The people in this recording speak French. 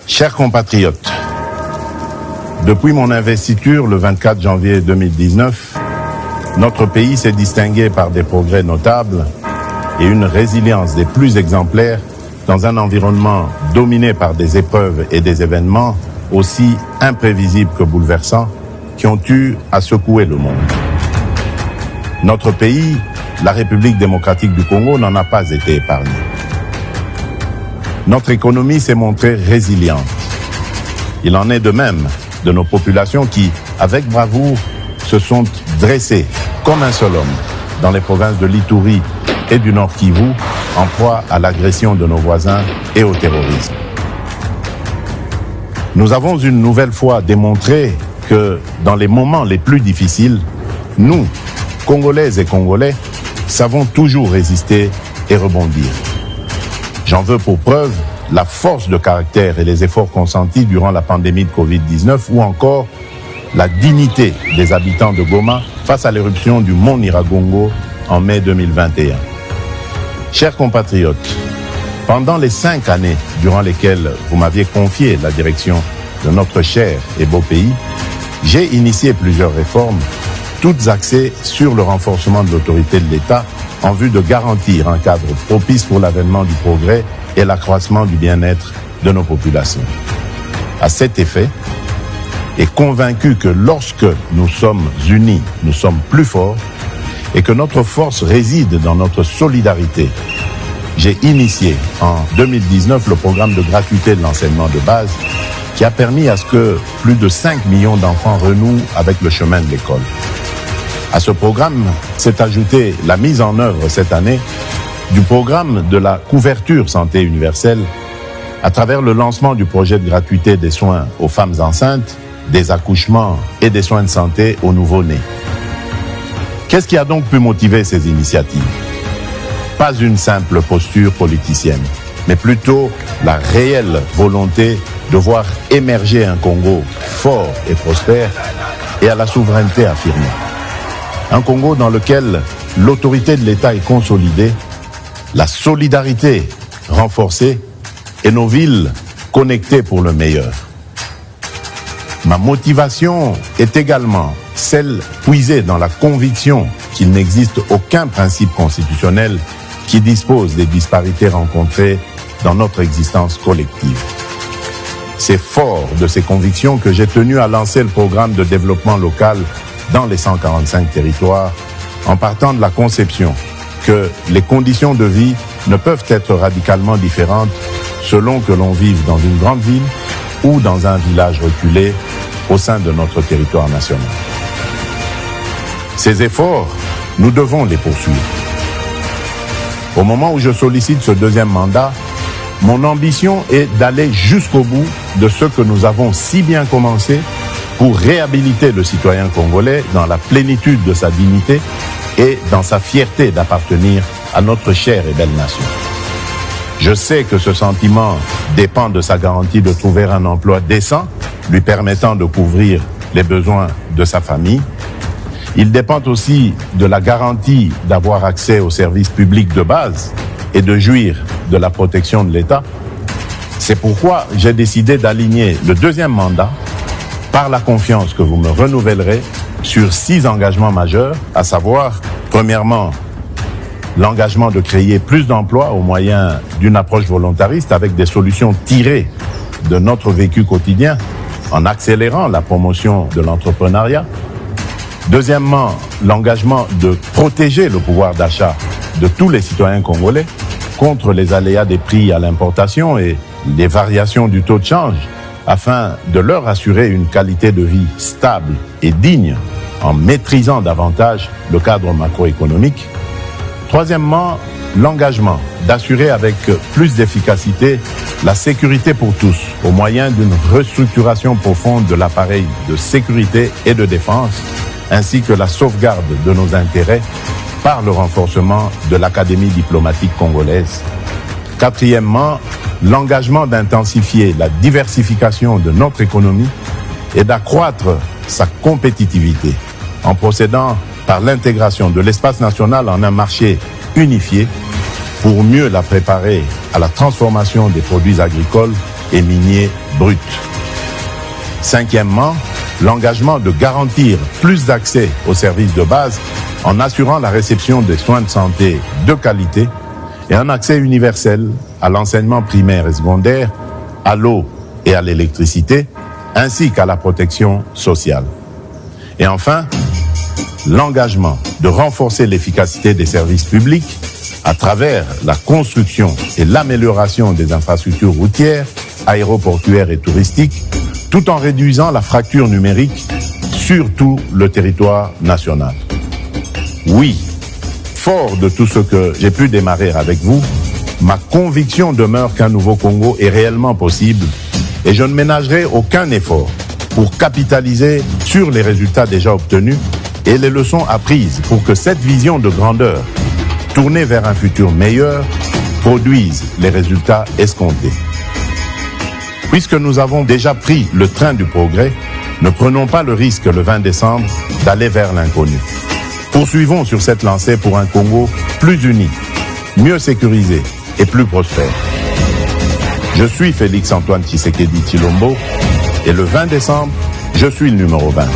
Chers compatriotes, depuis mon investiture le 24 janvier 2019, notre pays s'est distingué par des progrès notables et une résilience des plus exemplaires dans un environnement dominé par des épreuves et des événements aussi imprévisibles que bouleversants qui ont eu à secouer le monde. Notre pays, la République démocratique du Congo, n'en a pas été épargné. Notre économie s'est montrée résiliente. Il en est de même de nos populations qui, avec bravoure, se sont dressées comme un seul homme dans les provinces de l'Ituri et du Nord Kivu, en proie à l'agression de nos voisins et au terrorisme. Nous avons une nouvelle fois démontré que dans les moments les plus difficiles, nous, Congolaises et Congolais, savons toujours résister et rebondir. J'en veux pour preuve la force de caractère et les efforts consentis durant la pandémie de Covid-19 ou encore la dignité des habitants de Goma face à l'éruption du mont Nyiragongo en mai 2021. Chers compatriotes, pendant les 5 années durant lesquelles vous m'aviez confié la direction de notre cher et beau pays, j'ai initié plusieurs réformes, toutes axées sur le renforcement de l'autorité de l'État en vue de garantir un cadre propice pour l'avènement du progrès et l'accroissement du bien-être de nos populations. À cet effet, et convaincu que lorsque nous sommes unis, nous sommes plus forts et que notre force réside dans notre solidarité, j'ai initié en 2019 le programme de gratuité de l'enseignement de base qui a permis à ce que plus de 5 millions d'enfants renouent avec le chemin de l'école. À ce programme s'est ajoutée la mise en œuvre cette année du programme de la couverture santé universelle à travers le lancement du projet de gratuité des soins aux femmes enceintes, des accouchements et des soins de santé aux nouveau-nés. Qu'est-ce qui a donc pu motiver ces initiatives ? Pas une simple posture politicienne, mais plutôt la réelle volonté de voir émerger un Congo fort et prospère et à la souveraineté affirmée. Un Congo dans lequel l'autorité de l'État est consolidée, la solidarité renforcée et nos villes connectées pour le meilleur. Ma motivation est également celle puisée dans la conviction qu'il n'existe aucun principe constitutionnel qui dispose des disparités rencontrées dans notre existence collective. C'est fort de ces convictions que j'ai tenu à lancer le programme de développement local dans les 145 territoires, en partant de la conception que les conditions de vie ne peuvent être radicalement différentes selon que l'on vive dans une grande ville ou dans un village reculé au sein de notre territoire national. Ces efforts, nous devons les poursuivre. Au moment où je sollicite ce deuxième mandat, mon ambition est d'aller jusqu'au bout de ce que nous avons si bien commencé pour réhabiliter le citoyen congolais dans la plénitude de sa dignité et dans sa fierté d'appartenir à notre chère et belle nation. Je sais que ce sentiment dépend de sa garantie de trouver un emploi décent, lui permettant de couvrir les besoins de sa famille. Il dépend aussi de la garantie d'avoir accès aux services publics de base et de jouir de la protection de l'État. C'est pourquoi j'ai décidé d'aligner le deuxième mandat par la confiance que vous me renouvellerez sur 6 engagements majeurs, à savoir, premièrement, l'engagement de créer plus d'emplois au moyen d'une approche volontariste avec des solutions tirées de notre vécu quotidien en accélérant la promotion de l'entrepreneuriat. Deuxièmement, l'engagement de protéger le pouvoir d'achat de tous les citoyens congolais contre les aléas des prix à l'importation et les variations du taux de change, afin de leur assurer une qualité de vie stable et digne en maîtrisant davantage le cadre macroéconomique. Troisièmement, l'engagement d'assurer avec plus d'efficacité la sécurité pour tous au moyen d'une restructuration profonde de l'appareil de sécurité et de défense, ainsi que la sauvegarde de nos intérêts par le renforcement de l'Académie diplomatique congolaise. Quatrièmement, l'engagement d'intensifier la diversification de notre économie et d'accroître sa compétitivité en procédant par l'intégration de l'espace national en un marché unifié pour mieux la préparer à la transformation des produits agricoles et miniers brute. Cinquièmement, l'engagement de garantir plus d'accès aux services de base en assurant la réception des soins de santé de qualité et un accès universel à l'enseignement primaire et secondaire, à l'eau et à l'électricité, ainsi qu'à la protection sociale. Et enfin, l'engagement de renforcer l'efficacité des services publics à travers la construction et l'amélioration des infrastructures routières, aéroportuaires et touristiques, tout en réduisant la fracture numérique sur tout le territoire national. Oui, fort de tout ce que j'ai pu démarrer avec vous, ma conviction demeure qu'un nouveau Congo est réellement possible et je ne ménagerai aucun effort pour capitaliser sur les résultats déjà obtenus et les leçons apprises pour que cette vision de grandeur, tournée vers un futur meilleur, produise les résultats escomptés. Puisque nous avons déjà pris le train du progrès, ne prenons pas le risque le 20 décembre d'aller vers l'inconnu. Poursuivons sur cette lancée pour un Congo plus uni, mieux sécurisé et plus prospère. Je suis Félix Antoine Tshisekedi Tshilombo et le 20 décembre, je suis le numéro 20.